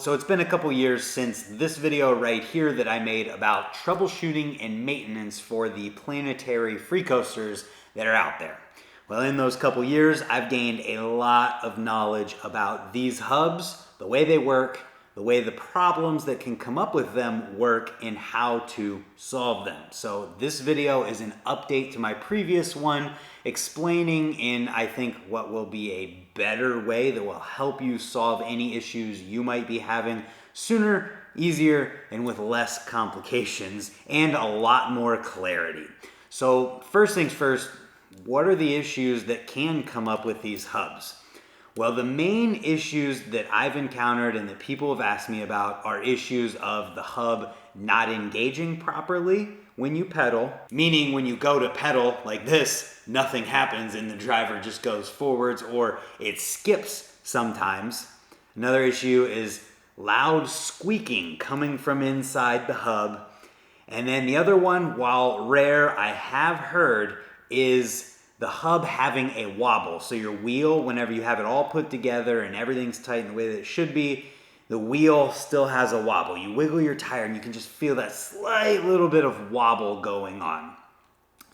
So it's been a couple years since this video right here that I made about troubleshooting and maintenance for the Planetary Freecoasters that are out there. Well, in those couple years, I've gained a lot of knowledge about these hubs, the way they work, the way the problems that can come up with them work, and how to solve them. So this video is an update to my previous one, explaining in, I think, what will be a better way that will help you solve any issues you might be having sooner, easier, and with less complications, and a lot more clarity. So first things first, what are the issues that can come up with these hubs? Well, the main issues that I've encountered and that people have asked me about are issues of the hub not engaging properly when you pedal, meaning when you go to pedal like this, nothing happens and the driver just goes forwards, or it skips sometimes. Another issue is loud squeaking coming from inside the hub. And then the other one, while rare, I have heard, is the hub having a wobble. So your wheel, whenever you have it all put together and everything's tight in the way that it should be, the wheel still has a wobble. You wiggle your tire and you can just feel that slight little bit of wobble going on.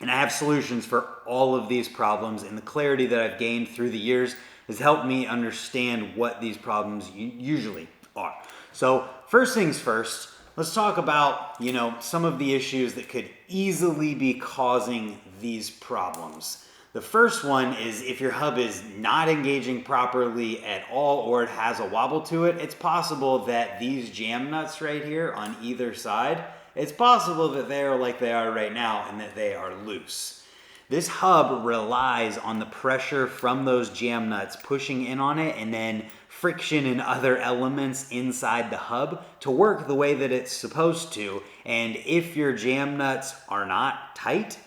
And I have solutions for all of these problems, and the clarity that I've gained through the years has helped me understand what these problems usually are. So first things first, let's talk about, some of the issues that could easily be causing these problems. The first one is if your hub is not engaging properly at all, or it has a wobble to it, it's possible that these jam nuts right here on either side, it's possible that they are like they are right now and that they are loose. This hub relies on the pressure from those jam nuts pushing in on it, and then friction and other elements inside the hub to work the way that it's supposed to. And if your jam nuts are not tight,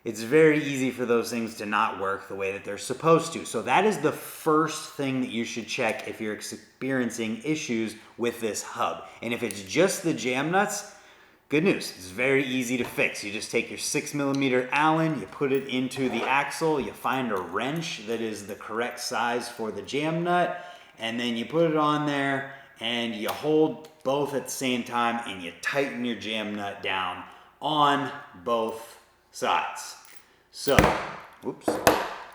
it's very easy for those things to not work the way that they're supposed to. So that is the first thing that you should check if you're experiencing issues with this hub. And if it's just the jam nuts, good news, it's very easy to fix. You just take your 6mm Allen, you put it into the axle, you find a wrench that is the correct size for the jam nut, and then you put it on there and you hold both at the same time and you tighten your jam nut down on both sides. So,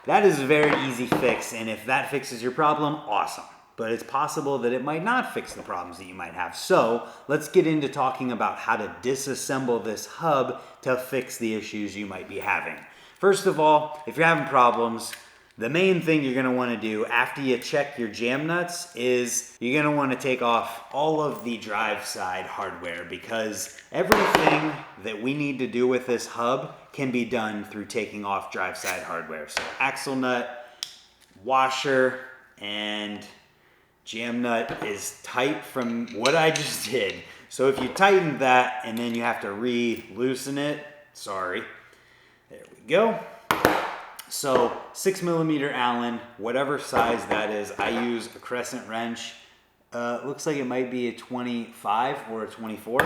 that is a very easy fix, and if that fixes your problem, awesome. But it's possible that it might not fix the problems that you might have. So let's get into talking about how to disassemble this hub to fix the issues you might be having. First of all, if you're having problems, the main thing you're gonna wanna do after you check your jam nuts is you're gonna wanna take off all of the drive side hardware, because everything that we need to do with this hub can be done through taking off drive side hardware. So axle nut, washer, and jam nut is tight from what I just did. So if you tighten that and then you have to re-loosen it, sorry, there we go. So 6mm Allen, whatever size that is, I use a crescent wrench. Looks like it might be a 25 or a 24.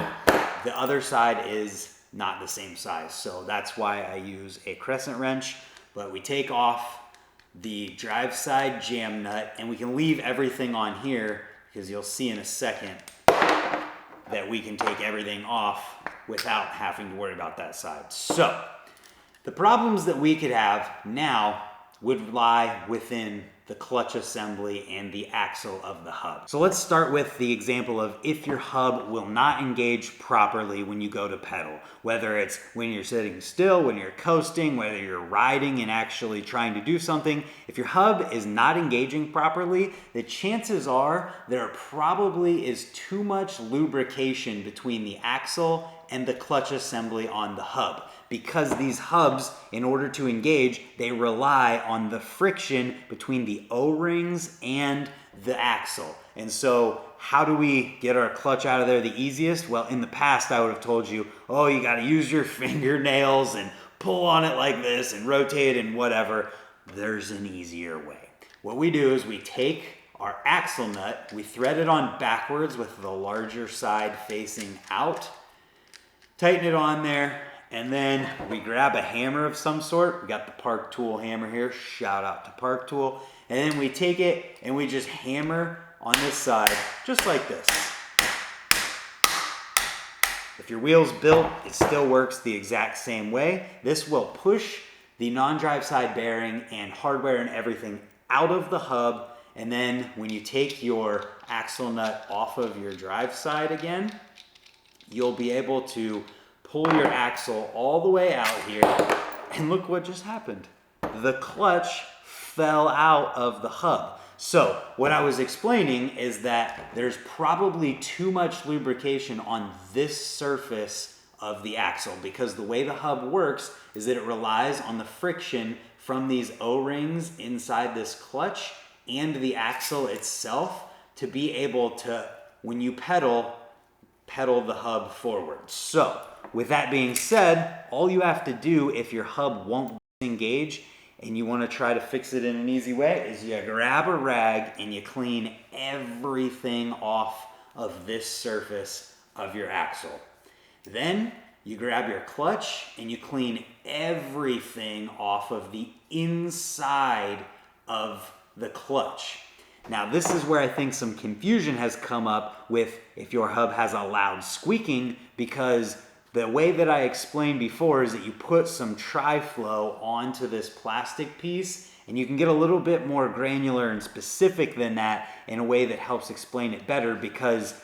The other side is not the same size, so that's why I use a crescent wrench. But we take off the drive side jam nut, and we can leave everything on here because you'll see in a second that we can take everything off without having to worry about that side. So the problems that we could have now would lie within the clutch assembly and the axle of the hub. So let's start with the example of if your hub will not engage properly when you go to pedal, whether it's when you're sitting still, when you're coasting, whether you're riding and actually trying to do something. If your hub is not engaging properly, the chances are there probably is too much lubrication between the axle and the clutch assembly on the hub. Because these hubs, in order to engage, they rely on the friction between the O-rings and the axle. And so how do we get our clutch out of there the easiest? Well, in the past, I would have told you, oh, you got to use your fingernails and pull on it like this and rotate and whatever. There's an easier way. What we do is we take our axle nut, we thread it on backwards with the larger side facing out, tighten it on there, and then we grab a hammer of some sort. We got the Park Tool hammer here. Shout out to Park Tool. And then we take it and we just hammer on this side, just like this. If your wheel's built, it still works the exact same way. This will push the non-drive side bearing and hardware and everything out of the hub, and then when you take your axle nut off of your drive side again, you'll be able to pull your axle all the way out here, and look what just happened. The clutch fell out of the hub. So what I was explaining is that there's probably too much lubrication on this surface of the axle, because the way the hub works is that it relies on the friction from these O-rings inside this clutch and the axle itself to be able to, when you pedal the hub forward. So with that being said, all you have to do if your hub won't engage and you want to try to fix it in an easy way is you grab a rag and you clean everything off of this surface of your axle. Then you grab your clutch and you clean everything off of the inside of the clutch. Now this is where I think some confusion has come up with if your hub has a loud squeaking, because the way that I explained before is that you put some tri-flow onto this plastic piece, and you can get a little bit more granular and specific than that in a way that helps explain it better, because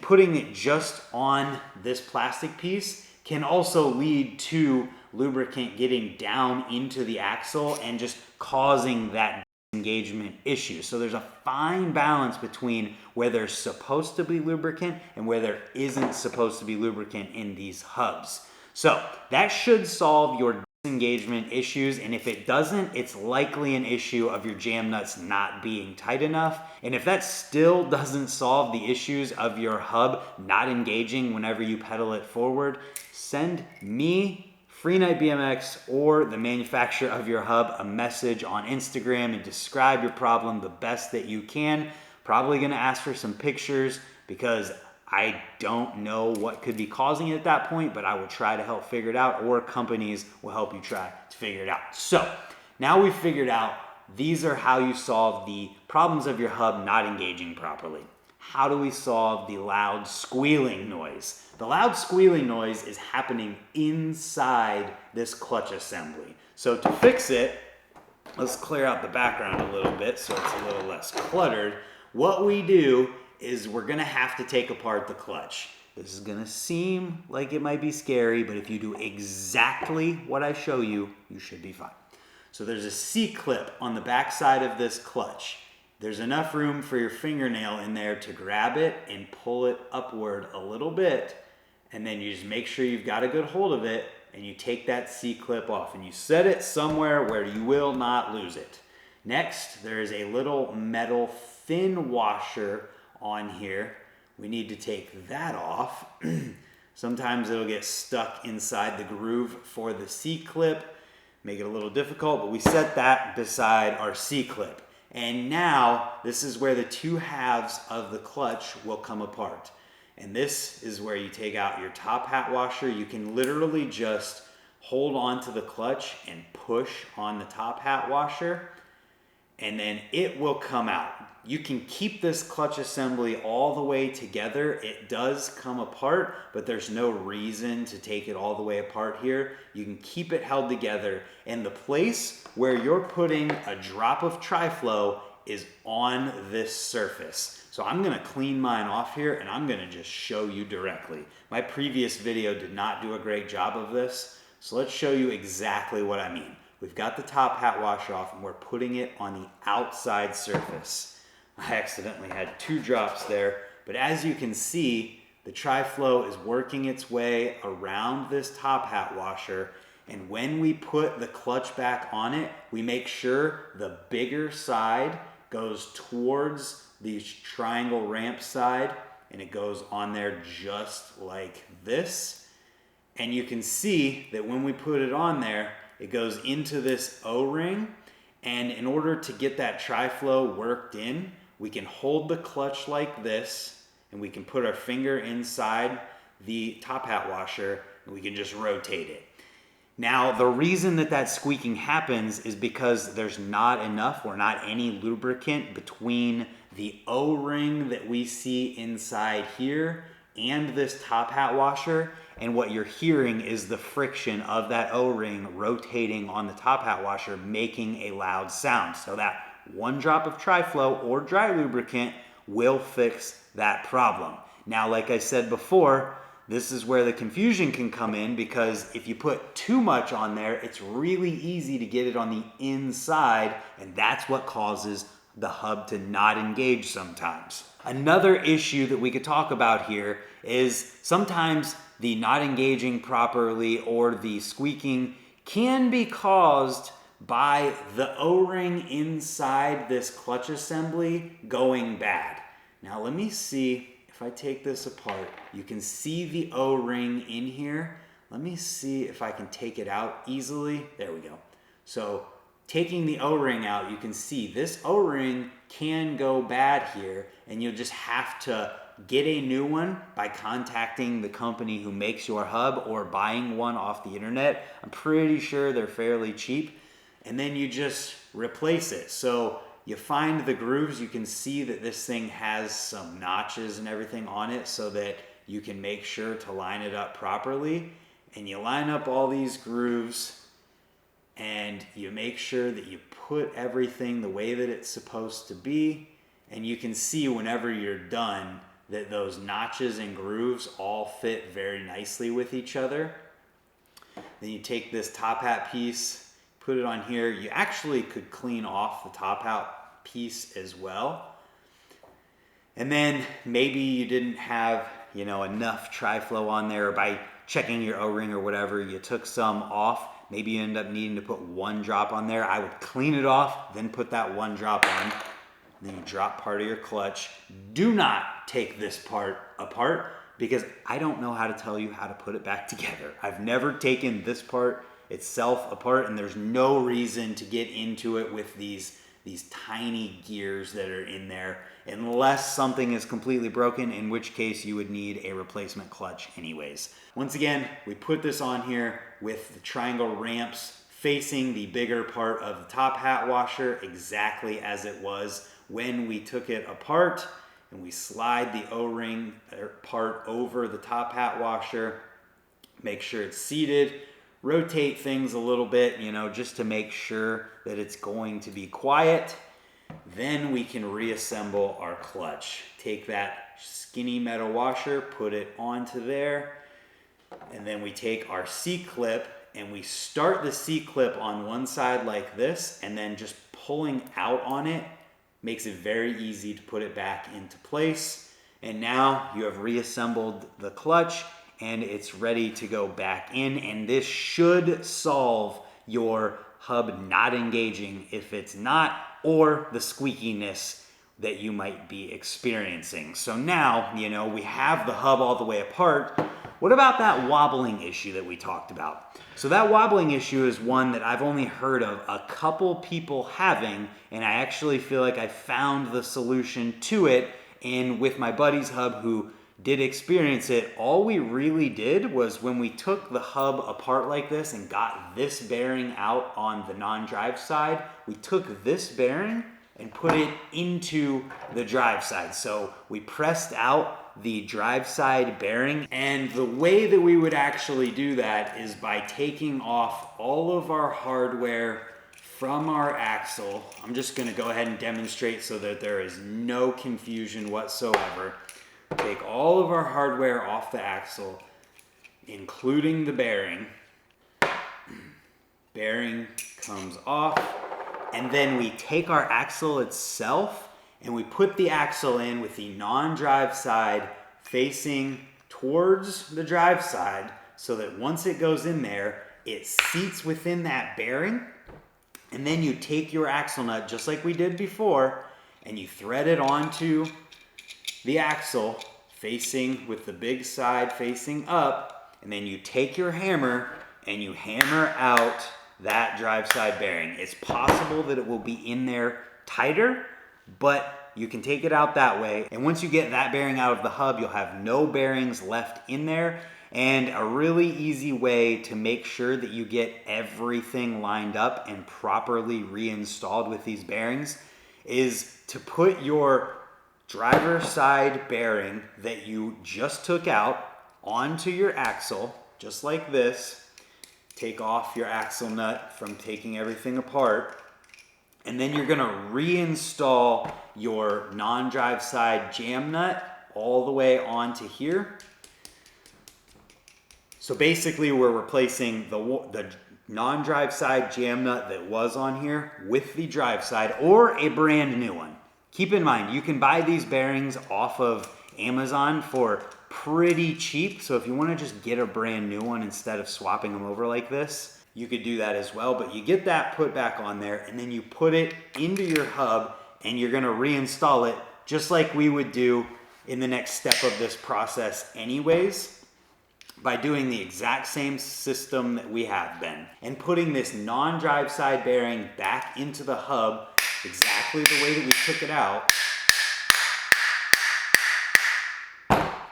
putting it just on this plastic piece can also lead to lubricant getting down into the axle and just causing that engagement issue. So there's a fine balance between where there's supposed to be lubricant and where there isn't supposed to be lubricant in these hubs. So that should solve your disengagement issues, and if it doesn't, it's likely an issue of your jam nuts not being tight enough. And if that still doesn't solve the issues of your hub not engaging whenever you pedal it forward, send me, Free Night BMX, or the manufacturer of your hub a message on Instagram and describe your problem the best that you can. Probably gonna ask for some pictures because I don't know what could be causing it at that point, but I will try to help figure it out, or companies will help you try to figure it out. So now we've figured out these are how you solve the problems of your hub not engaging properly. How do we solve the loud squealing noise? The loud squealing noise is happening inside this clutch assembly. So to fix it, let's clear out the background a little bit so it's a little less cluttered. What we do is we're gonna have to take apart the clutch. This is gonna seem like it might be scary, but if you do exactly what I show you, you should be fine. So there's a C-clip on the back side of this clutch. There's enough room for your fingernail in there to grab it and pull it upward a little bit, and then you just make sure you've got a good hold of it, and you take that C-clip off and you set it somewhere where you will not lose it. Next, there is a little metal thin washer on here. We need to take that off. Sometimes it'll get stuck inside the groove for the C-clip, make it a little difficult, but we set that beside our C-clip. And now this is where the two halves of the clutch will come apart. And this is where you take out your top hat washer. You can literally just hold on to the clutch and push on the top hat washer, and then it will come out. You can keep this clutch assembly all the way together. It does come apart, but there's no reason to take it all the way apart here. You can keep it held together, and the place where you're putting a drop of tri-flow is on this surface. So I'm gonna clean mine off here and I'm gonna just show you directly. My previous video did not do a great job of this, so let's show you exactly what I mean. We've got the top hat washer off and we're putting it on the outside surface. I accidentally had 2 drops there, but as you can see, the tri-flow is working its way around this top hat washer, and when we put the clutch back on it, we make sure the bigger side goes towards the triangle ramp side, and it goes on there just like this. And you can see that when we put it on there, it goes into this O-ring, and in order to get that tri-flow worked in, we can hold the clutch like this, and we can put our finger inside the top hat washer, and we can just rotate it. Now, the reason that that squeaking happens is because there's not enough or not any lubricant between the O-ring that we see inside here and this top hat washer. And what you're hearing is the friction of that O-ring rotating on the top hat washer, making a loud sound. So that one drop of tri-flow or dry lubricant will fix that problem. Now, like I said before, this is where the confusion can come in, because if you put too much on there, it's really easy to get it on the inside, and that's what causes the hub to not engage sometimes. Another issue that we could talk about here is sometimes the not engaging properly or the squeaking can be caused by the O-ring inside this clutch assembly going bad. Now let me see. If I take this apart, you can see the O-ring in here. Let me see if I can take it out easily. There we go. So taking the O-ring out, you can see this O-ring can go bad here, and you'll just have to get a new one by contacting the company who makes your hub or buying one off the internet. I'm pretty sure they're fairly cheap. And then you just replace it. So you find the grooves. You can see that this thing has some notches and everything on it so that you can make sure to line it up properly. And you line up all these grooves and you make sure that you put everything the way that it's supposed to be. And you can see whenever you're done that those notches and grooves all fit very nicely with each other. Then you take this top hat piece, put it on here. You actually could clean off the top hat piece as well. And then maybe you didn't have, enough tri-flow on there, or by checking your O-ring or whatever, you took some off. Maybe you end up needing to put one drop on there. I would clean it off, then put that one drop on. Then you drop part of your clutch. Do not take this part apart, because I don't know how to tell you how to put it back together. I've never taken this part itself apart, and there's no reason to get into it with these tiny gears that are in there, unless something is completely broken, in which case you would need a replacement clutch anyways. Once again, we put this on here with the triangle ramps facing the bigger part of the top hat washer, exactly as it was when we took it apart, and we slide the O-ring part over the top hat washer, make sure it's seated, rotate things a little bit, just to make sure that it's going to be quiet. Then we can reassemble our clutch. Take that skinny metal washer, put it onto there, and then we take our C-clip and we start the C-clip on one side like this, and then just pulling out on it makes it very easy to put it back into place. And now you have reassembled the clutch and it's ready to go back in, and this should solve your hub not engaging if it's not, or the squeakiness that you might be experiencing. So now, we have the hub all the way apart. What about that wobbling issue that we talked about? So that wobbling issue is one that I've only heard of a couple people having, and I actually feel like I found the solution to it. And with my buddy's hub who did experience it, all we really did was, when we took the hub apart like this and got this bearing out on the non-drive side, we took this bearing and put it into the drive side. So we pressed out the drive side bearing, and the way that we would actually do that is by taking off all of our hardware from our axle. I'm just gonna go ahead and demonstrate so that there is no confusion whatsoever. Take all of our hardware off the axle, including the bearing. Bearing comes off, and then we take our axle itself and we put the axle in with the non-drive side facing towards the drive side, so that once it goes in there, it seats within that bearing. And then you take your axle nut, just like we did before, and you thread it onto the axle facing with the big side facing up, and then you take your hammer and you hammer out that drive side bearing. It's possible that it will be in there tighter, but you can take it out that way. And once you get that bearing out of the hub, you'll have no bearings left in there, And a really easy way to make sure that you get everything lined up and properly reinstalled with these bearings is to put your driver's side bearing that you just took out onto your axle, just like this. Take off your axle nut from taking everything apart. And then you're gonna reinstall your non-drive side jam nut all the way onto here. So basically we're replacing the non-drive side jam nut that was on here with the drive side or a brand new one. Keep in mind, you can buy these bearings off of Amazon for pretty cheap. So if you want to just get a brand new one instead of swapping them over like this, you could do that as well. But you get that put back on there and then you put it into your hub and you're going to reinstall it just like we would do in the next step of this process anyways, by doing the exact same system that we have been and putting this non-drive side bearing back into the hub exactly the way that we took it out.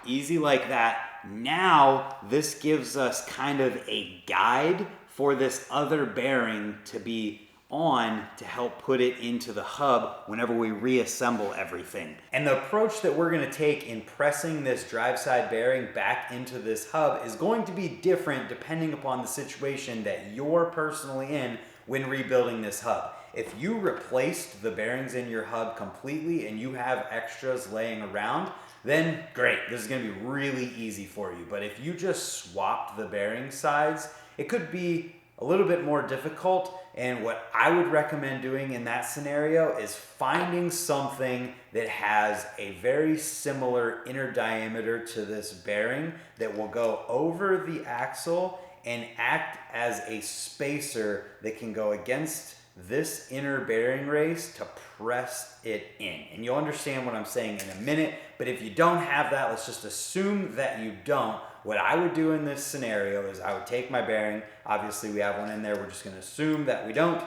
Easy like that. Now this gives us kind of a guide for this other bearing to be on to help put it into the hub whenever we reassemble everything. And the approach that we're gonna take in pressing this drive side bearing back into this hub is going to be different depending upon the situation that you're personally in when rebuilding this hub. If you replaced the bearings in your hub completely and you have extras laying around, then great, this is gonna be really easy for you. But if you just swapped the bearing sides, it could be a little bit more difficult. And what I would recommend doing in that scenario is finding something that has a very similar inner diameter to this bearing that will go over the axle and act as a spacer that can go against this inner bearing race to press it in. And you'll understand what I'm saying in a minute, but if you don't have that, let's just assume that you don't. What I would do in this scenario is I would take my bearing, obviously we have one in there, we're just gonna assume that we don't,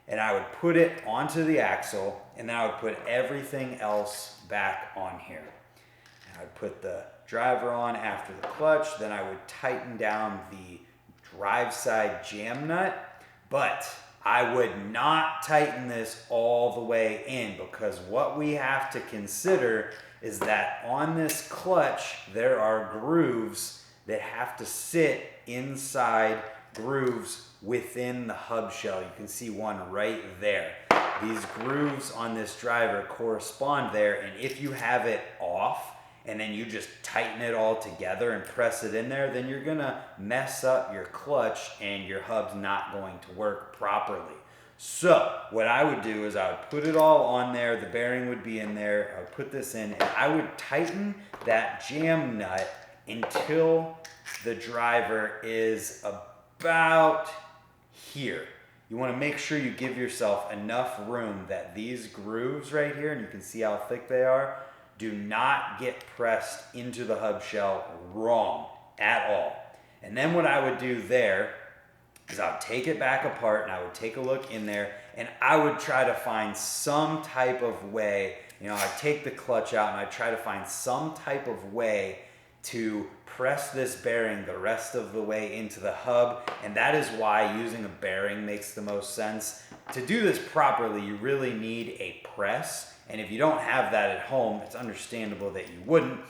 and I would put it onto the axle, and then I would put everything else back on here. And I would put the driver on after the clutch, then I would tighten down the drive side jam nut, but I would not tighten this all the way in because what we have to consider is that on this clutch, there are grooves that have to sit inside grooves within the hub shell. You can see one right there. These grooves on this driver correspond there, and if you have it off and then you just tighten it all together and press it in there, then you're gonna mess up your clutch and your hub's not going to work properly. So what I would do is I would put it all on there, the bearing would be in there, I would put this in, and I would tighten that jam nut until the driver is about here. You wanna make sure you give yourself enough room that these grooves right here, and you can see how thick they are, do not get pressed into the hub shell wrong at all. And then what I would do there is I would take it back apart and I would take a look in there and I would try to find some type of way, I'd take the clutch out and I'd try to find some type of way to press this bearing the rest of the way into the hub. And that is why using a bearing makes the most sense. To do this properly, you really need a press. And if you don't have that at home, it's understandable that you wouldn't.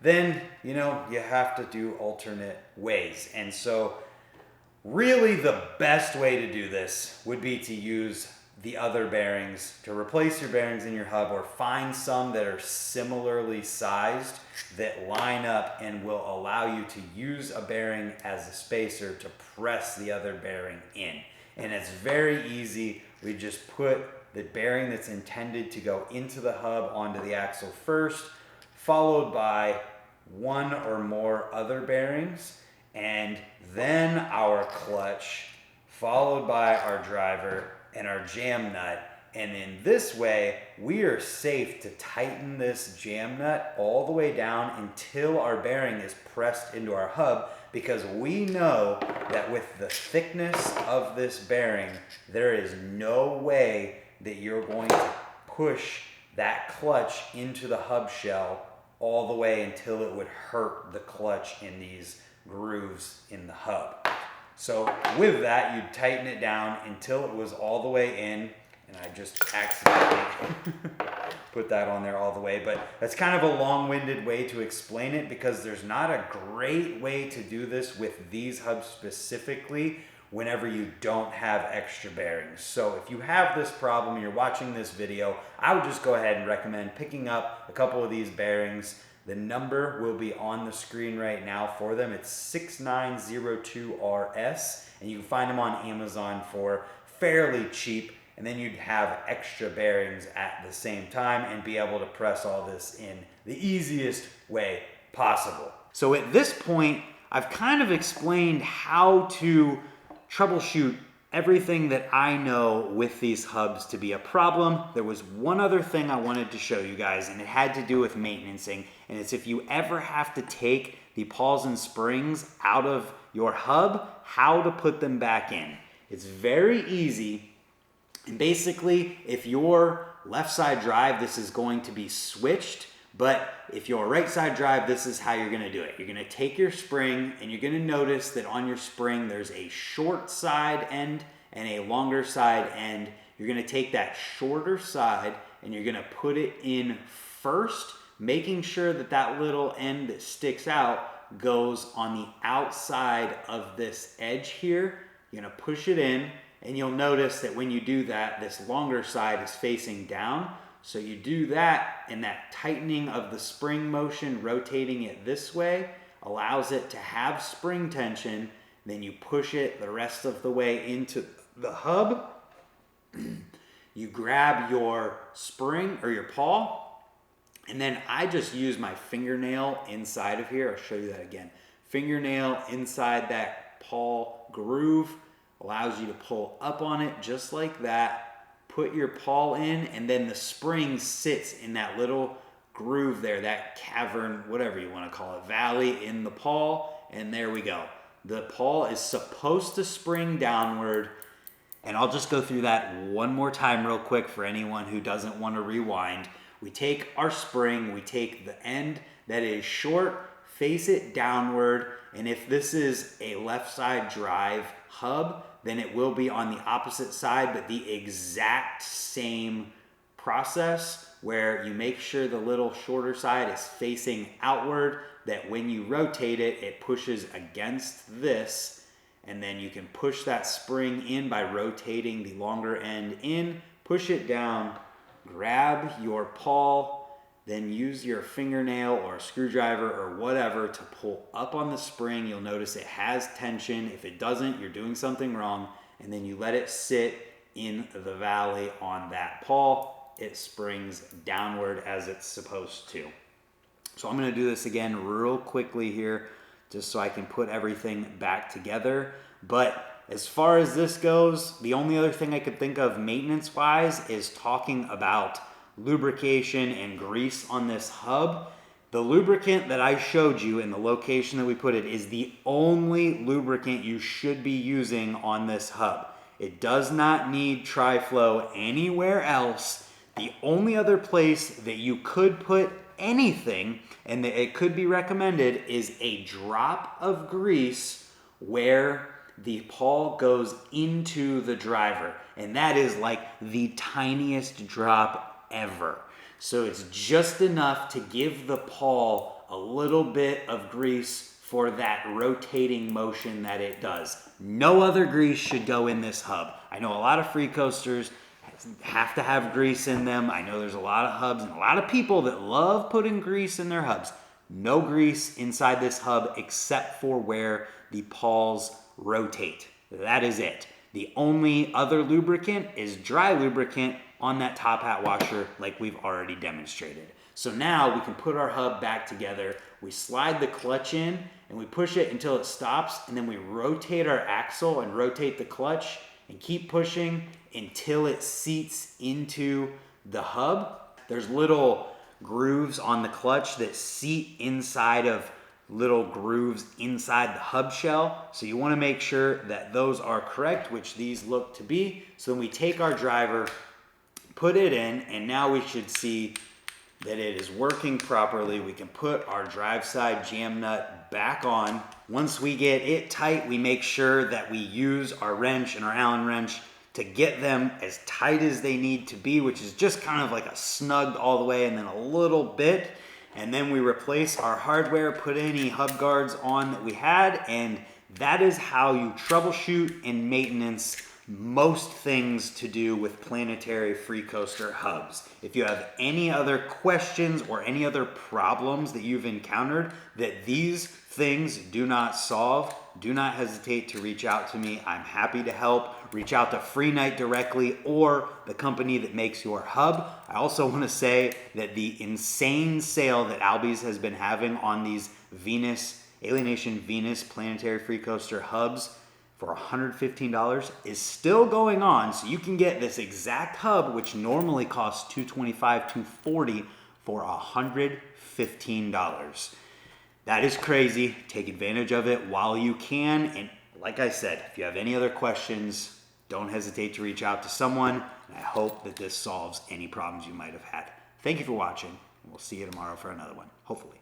Then, you have to do alternate ways. And so really the best way to do this would be to use the other bearings to replace your bearings in your hub or find some that are similarly sized that line up and will allow you to use a bearing as a spacer to press the other bearing in. And it's very easy. We just put the bearing that's intended to go into the hub onto the axle first, followed by one or more other bearings, and then our clutch, followed by our driver and our jam nut. And in this way, we are safe to tighten this jam nut all the way down until our bearing is pressed into our hub, because we know that with the thickness of this bearing, there is no way that you're going to push that clutch into the hub shell all the way until it would hurt the clutch in these grooves in the hub. So with that, you'd tighten it down until it was all the way in, and I just accidentally put that on there all the way, but that's kind of a long-winded way to explain it because there's not a great way to do this with these hubs specifically whenever you don't have extra bearings. So if you have this problem and you're watching this video, I would just go ahead and recommend picking up a couple of these bearings. The number will be on the screen right now for them. It's 6902RS, and you can find them on Amazon for fairly cheap, and then you'd have extra bearings at the same time and be able to press all this in the easiest way possible. So at this point, I've kind of explained how to troubleshoot everything that I know with these hubs to be a problem. There was one other thing I wanted to show you guys, and it had to do with maintenancing, and it's if you ever have to take the pawls and springs out of your hub, how to put them back in. It's very easy, and basically if your left side drive, this is going to be switched, but if your right side drive, this is how you're gonna do it. You're gonna take your spring and you're gonna notice that on your spring, there's a short side end and a longer side end. You're gonna take that shorter side and you're gonna put it in first, making sure that that little end that sticks out goes on the outside of this edge here. You're gonna push it in, and you'll notice that when you do that, this longer side is facing down. So you do that, and that tightening of the spring motion, rotating it this way, allows it to have spring tension. Then you push it the rest of the way into the hub. You grab your spring or your pawl, and then I just use my fingernail inside of here. I'll show you that again. Fingernail inside that pawl groove allows you to pull up on it just like that. Put your pawl in, and then the spring sits in that little groove there, that cavern, whatever you want to call it, valley in the pawl, and there we go. The pawl is supposed to spring downward, and I'll just go through that one more time real quick for anyone who doesn't want to rewind. We take our spring, we take the end that is short, face it downward, and if this is a left side drive hub, then it will be on the opposite side, but the exact same process where you make sure the little shorter side is facing outward, that when you rotate it, it pushes against this, and then you can push that spring in by rotating the longer end in, push it down, grab your pawl, then use your fingernail or a screwdriver or whatever to pull up on the spring. You'll notice it has tension. If it doesn't, you're doing something wrong. And then you let it sit in the valley on that pawl. It springs downward as it's supposed to. So I'm gonna do this again real quickly here, just so I can put everything back together. But as far as this goes, the only other thing I could think of maintenance-wise is talking about lubrication and grease on this hub. The lubricant that I showed you in the location that we put it is the only lubricant you should be using on this hub. It does not need Tri-Flow anywhere else. The only other place that you could put anything, and that it could be recommended, is a drop of grease where the pawl goes into the driver. And that is like the tiniest drop ever. So it's just enough to give the pawl a little bit of grease for that rotating motion that it does. No other grease should go in this hub. I know a lot of free coasters have to have grease in them. I know there's a lot of hubs and a lot of people that love putting grease in their hubs. No grease inside this hub except for where the pawls rotate. That is it. The only other lubricant is dry lubricant on that top hat washer like we've already demonstrated. So now we can put our hub back together. We slide the clutch in and we push it until it stops, and then we rotate our axle and rotate the clutch and keep pushing until it seats into the hub. There's little grooves on the clutch that seat inside of little grooves inside the hub shell. So you want to make sure that those are correct, which these look to be. So when we take our driver, put it in, and now we should see that it is working properly, we can put our drive side jam nut back on. Once we get it tight, we make sure that we use our wrench and our Allen wrench to get them as tight as they need to be, which is just kind of like a snugged all the way and then a little bit. And then we replace our hardware, put any hub guards on that we had, and that is how you troubleshoot and maintenance most things to do with Planetary Freecoaster hubs. If you have any other questions or any other problems that you've encountered that these things do not solve, do not hesitate to reach out to me. I'm happy to help. Reach out to Freenite directly or the company that makes your hub. I also want to say that the insane sale that Albies has been having on these Alienation Venus Planetary Freecoaster hubs for $115 is still going on. So you can get this exact hub, which normally costs $225, $240, for $115. That is crazy. Take advantage of it while you can. And like I said, if you have any other questions, don't hesitate to reach out to someone. And I hope that this solves any problems you might have had. Thank you for watching. We'll see you tomorrow for another one, hopefully.